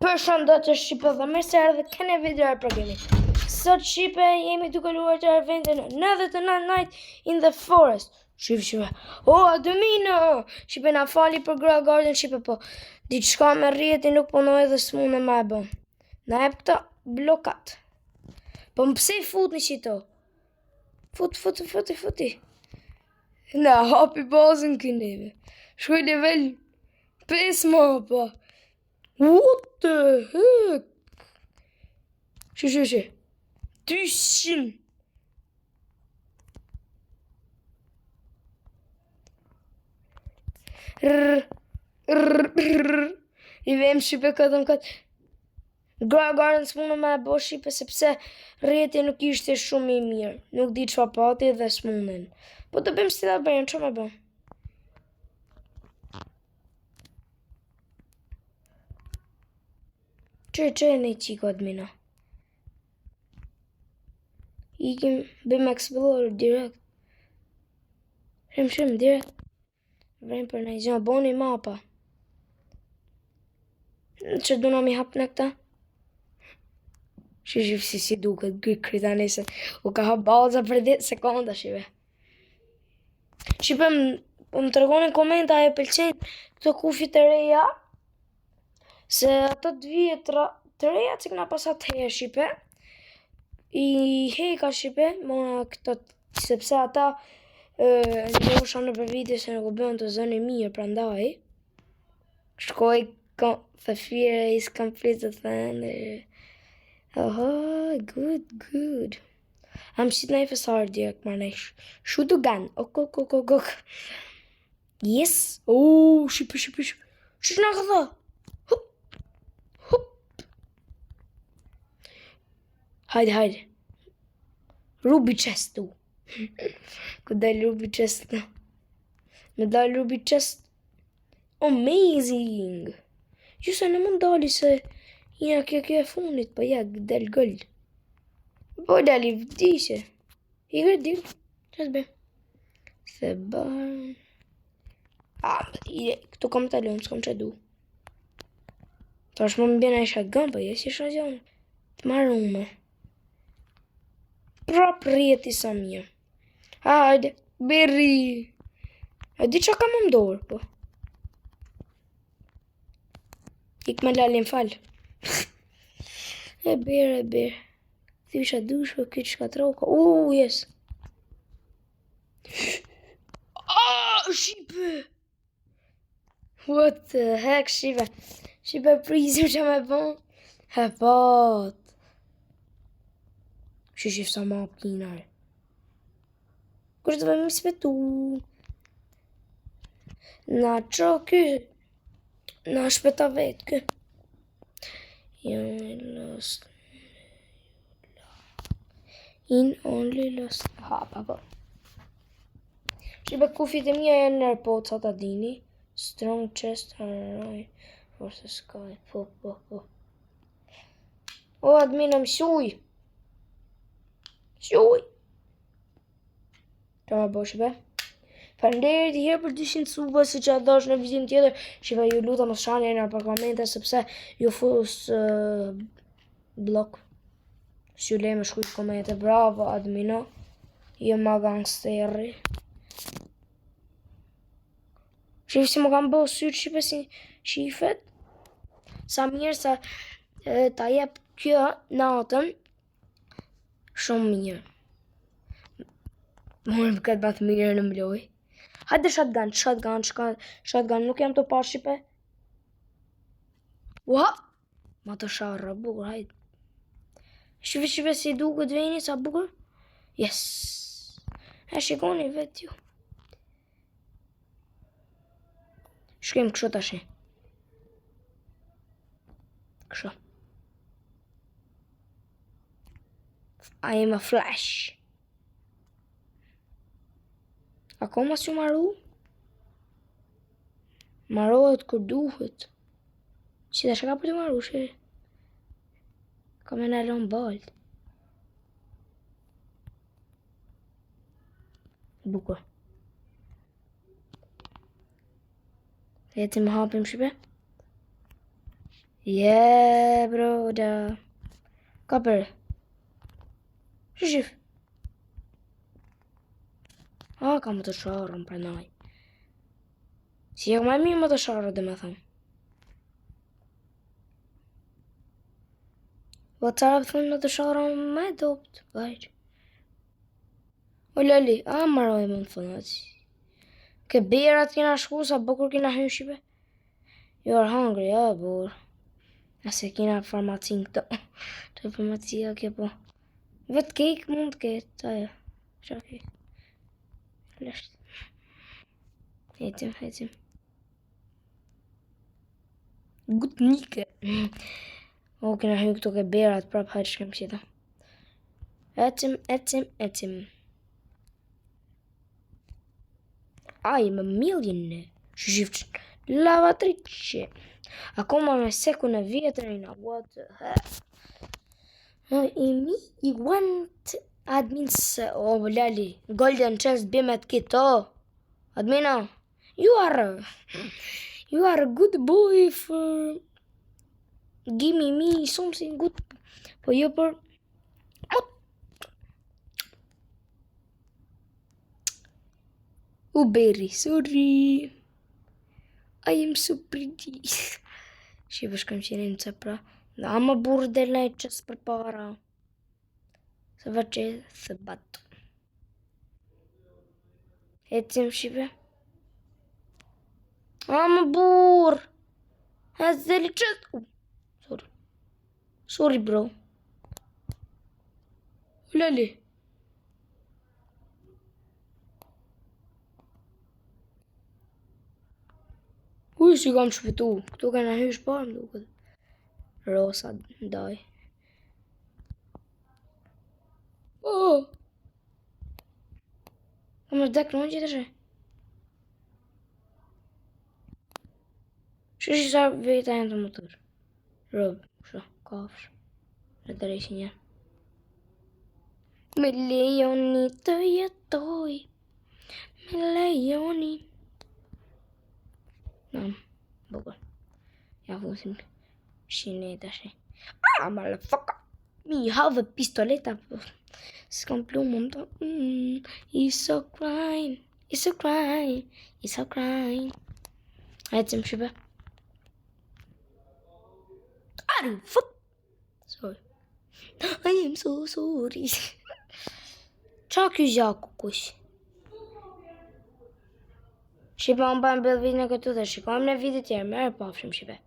Përshëndetje Shqipe dhe mirë se erdhët kene video e programit. Sot Shqipe jemi duke luar të eventin 99 Night in the Forest. Shqipe. O, Ademino! Shqipe na fali për Gra Garden Shqipe, po diçka me rrjeti nuk punoj dhe s'mune ma e bëm. Na jep këta blokat. Po më pse I futni qito? Futi. Na hapi bazën këneve. Shkoj level 5 ma pa. What the heck? Që. 200. I vem Shqipe këtë. Gra Garden s'mune me e bo Shqipe sepse rrjeti nuk ishte shumë I mirë. Nuk di çfarë pati dhe s'munen. Po të bëjmë si ta bëjmë, çfarë me bëm? Që e një qiko admina. Ikim, bëjmë explore direkt. Shem direkt. Vrem për një gjë, boni mapa. Që du na mi hap në këta? Shqip si duket kritanisën. U ka hap baza për 10 sekonda, Shqipe. Shqipe më të regonin komenta e pëlqen këto kufi të reja. Se ato të vjetra të reja që këna pasat herë Shqipe, I heka Shqipe, mona këto, sepse ata në usha në për video se nuk u bëhen të zëni mirë, prandaj. Shkoj, the fear is completed then. Oh, good. Am shit na FSR direkt marnesh. Shoot the gun. Ok. Yes. Oh, Shqipe. Që na këtha? Hajde. Ruby chest tu. Ku dal ruby chest tu. Me dal ruby chest. Amazing. Ju se në mund dali se ja kjo e funit, po ja dal gold. Po dali vdishe. I gërdil. Qas be. Se bar. Këtu kam talon, s'kom që du. Tash më bjena I shotgun, po jes I shotgun. Të marume. Prap rjeti sa mirë. Hajde, berri. E di që kam më mdorë, po. Ik me lalin fal. E berë. Thisha dushë, këtë shka troka. Yes. Shqipe. What the heck, Shqipe. Shqipe prizim që me bon. He pat. Shqip sa ma apkinare. Kështë të bëjmë spetu. Na qo kë. Na shpeta vetë kë. In only lost. Pa. Shqipe kufit e mija janë nërë po të ta dini. Strong chest right for the sky. Po. O, admina më shuj. Ka ma bo Shqipe. Faleminderit herë për 200 suba si që dash në videon tjetër. Shqipe ju luta më shani në për komente sepse ju fus blok. S'ju le me shkujt komente. Bravo admino. Jo ma gangsteri. Shqipe si më kam bo sytë Shqipe si shifet. Sa mirë sa ta jep kjo natën. Shumë mirë. Morëm këtë batë mirë në mloj. Hajde shotgun, nuk jam të pa Shqipe. Ua! Ma të sharra, bukur, hajde. Shqipe si duket veni, sa bukur? Yes! E shikoni vetë ju. Shkrim kështu tash. Kështu. I am a flash. Akoma s'ju maru? Marohet kur duhet. Si dhe shka për të maru, shkri? Ka me në alon balt. Bukur. Jeti më hapim Shqipe? Yeah, broda. Ka për? Shif. Ka më të sharën për naj. Si e më mirë më të sharë dhe me thëmë. Po të arë thëmë më të sharën me dopt, vajrë. O lali, maroj më në thënë ati. Ke berat kena shku sa bukur kena hynë shipe. You are hungry, bur. Ase kena farmacin këto. Të farmacia ke po. Vetë kejk mund të ketë, ajo. Qa kejk? Lesht. Hecim. Gut nike. Kena hynë këto ke berat, prap hajtë shkem qita. Hecim. I'm a millionaire. Shiftë. Lavatrice. Akoma me sekun e vjetërina. What the heck? I want admins. Lali. Golden chest bimet kito. Admina. You are a good boy for give me something good. For you for Berry, sorry. I am so pretty. Shqipesh kam qenë në pra. Dhe ama burë del në qës për para. Se va që thë batë. Ecim shqipe. Ama burë. Has deli qës. Sorry bro. Lali. Si kam shpëtu. Këtu kena hysh parë më duket. Rosa ndaj. Kam është dekë në gjithë shë. Shishi sa vejta janë të motor. Robë, shë, kafsh. Në të rejshin janë. Me lejoni të jetoj. Me lejoni. Bukur. Ja fusim shine të shë. Motherfucker. Mi have pistoleta. S'kam plumë më të. It's so crying. Hecim shqipe. Fuck. Sorry. I am so sorry. Qa kjo zjaku kush? Shqipa më bëjmë bëllë vidë në këtu dhe shikojmë në vidë tjerë, merë pafshim shqipe.